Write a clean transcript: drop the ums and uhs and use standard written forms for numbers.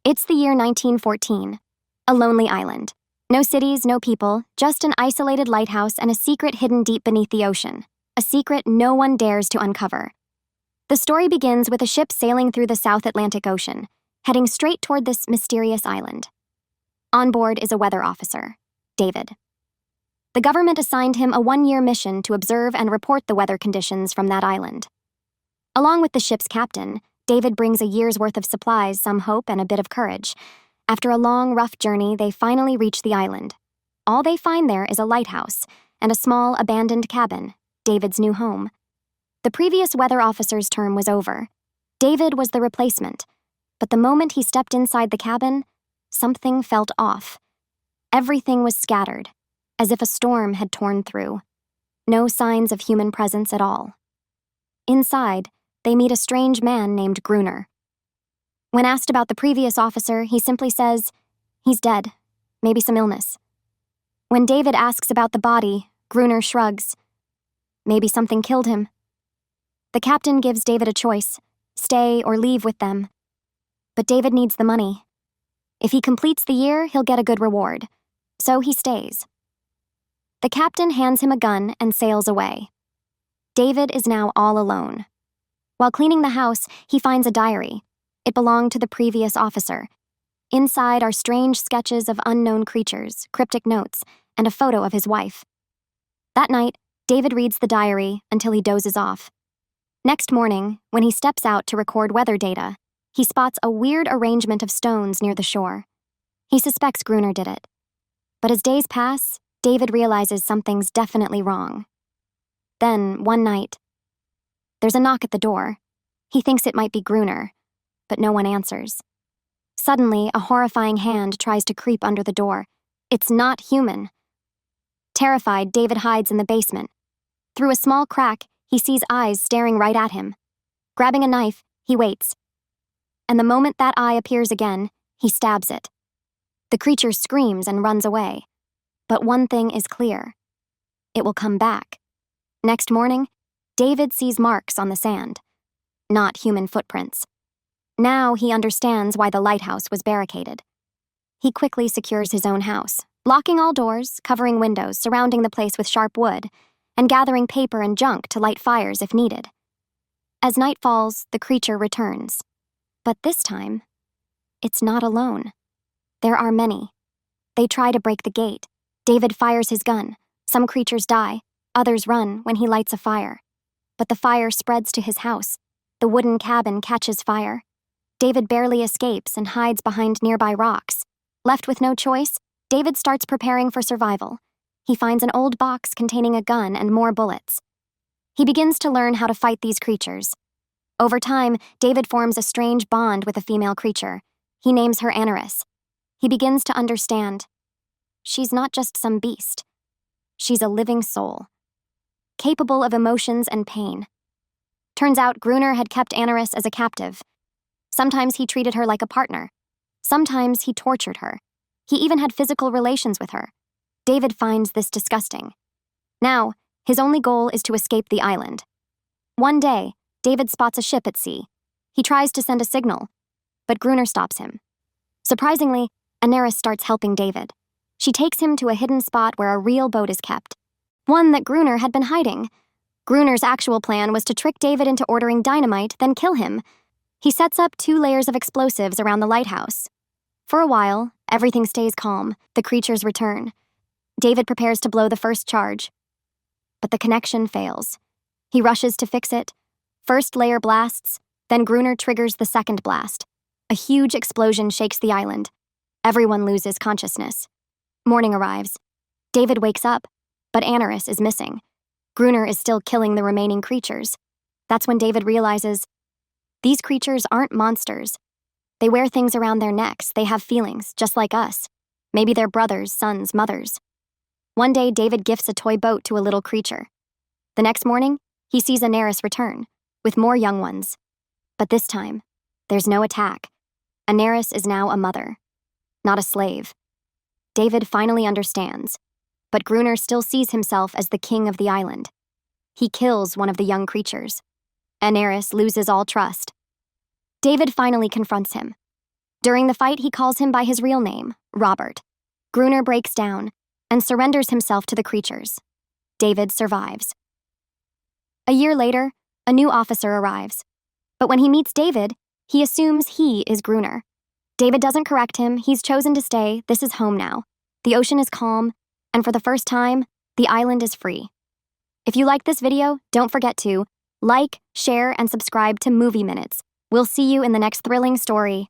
It's the year 1914. A lonely island. No cities, no people, just an isolated lighthouse and a secret hidden deep beneath the ocean. A secret no one dares to uncover. The story begins with a ship sailing through the South Atlantic Ocean, heading straight toward this mysterious island. On board is a weather officer, David. The government assigned him a 1-year mission to observe and report the weather conditions from that island. Along with the ship's captain, David brings a year's worth of supplies, some hope, and a bit of courage. After a long, rough journey, they finally reach the island. All they find there is a lighthouse and a small, abandoned cabin, David's new home. The previous weather officer's term was over. David was the replacement, but the moment he stepped inside the cabin, something felt off. Everything was scattered, as if a storm had torn through. No signs of human presence at all. Inside, they meet a strange man named Gruner. When asked about the previous officer, he simply says, "He's dead, maybe some illness." When David asks about the body, Gruner shrugs. Maybe something killed him. The captain gives David a choice, stay or leave with them. But David needs the money. If he completes the year, he'll get a good reward. So he stays. The captain hands him a gun and sails away. David is now all alone. While cleaning the house, he finds a diary. It belonged to the previous officer. Inside are strange sketches of unknown creatures, cryptic notes, and a photo of his wife. That night, David reads the diary until he dozes off. Next morning, when he steps out to record weather data, he spots a weird arrangement of stones near the shore. He suspects Gruner did it. But as days pass, David realizes something's definitely wrong. Then, one night, there's a knock at the door. He thinks it might be Gruner, but no one answers. Suddenly, a horrifying hand tries to creep under the door. It's not human. Terrified, David hides in the basement. Through a small crack, he sees eyes staring right at him. Grabbing a knife, he waits. And the moment that eye appears again, he stabs it. The creature screams and runs away. But one thing is clear. It will come back. Next morning, David sees marks on the sand. Not human footprints. Now he understands why the lighthouse was barricaded. He quickly secures his own house, locking all doors, covering windows, surrounding the place with sharp wood, and gathering paper and junk to light fires if needed. As night falls, the creature returns. But this time, it's not alone. There are many. They try to break the gate. David fires his gun. Some creatures die. Others run when he lights a fire. But the fire spreads to his house. The wooden cabin catches fire. David barely escapes and hides behind nearby rocks. Left with no choice, David starts preparing for survival. He finds an old box containing a gun and more bullets. He begins to learn how to fight these creatures. Over time, David forms a strange bond with a female creature. He names her Anaris. He begins to understand. She's not just some beast. She's a living soul, capable of emotions and pain. Turns out Gruner had kept Anaris as a captive. Sometimes he treated her like a partner. Sometimes he tortured her. He even had physical relations with her. David finds this disgusting. Now, his only goal is to escape the island. One day, David spots a ship at sea. He tries to send a signal, but Gruner stops him. Surprisingly, Anaris starts helping David. She takes him to a hidden spot where a real boat is kept. One that Gruner had been hiding. Gruner's actual plan was to trick David into ordering dynamite, then kill him. He sets up 2 layers of explosives around the lighthouse. For a while, everything stays calm. The creatures return. David prepares to blow the first charge. But the connection fails. He rushes to fix it. First layer blasts, then Gruner triggers the second blast. A huge explosion shakes the island. Everyone loses consciousness. Morning arrives. David wakes up, but Anaris is missing. Gruner is still killing the remaining creatures. That's when David realizes these creatures aren't monsters. They wear things around their necks. They have feelings, just like us. Maybe they're brothers, sons, mothers. One day, David gifts a toy boat to a little creature. The next morning, he sees Anaris return, with more young ones. But this time, there's no attack. Anaris is now a mother, not a slave. David finally understands, but Gruner still sees himself as the king of the island. He kills one of the young creatures. Anaris loses all trust. David finally confronts him. During the fight, he calls him by his real name, Robert. Gruner breaks down and surrenders himself to the creatures. David survives. A year later, a new officer arrives. But when he meets David, he assumes he is Gruner. David doesn't correct him. He's chosen to stay. This is home now. The ocean is calm, and for the first time, the island is free. If you liked this video, don't forget to like, share, and subscribe to Movie Minutes. We'll see you in the next thrilling story.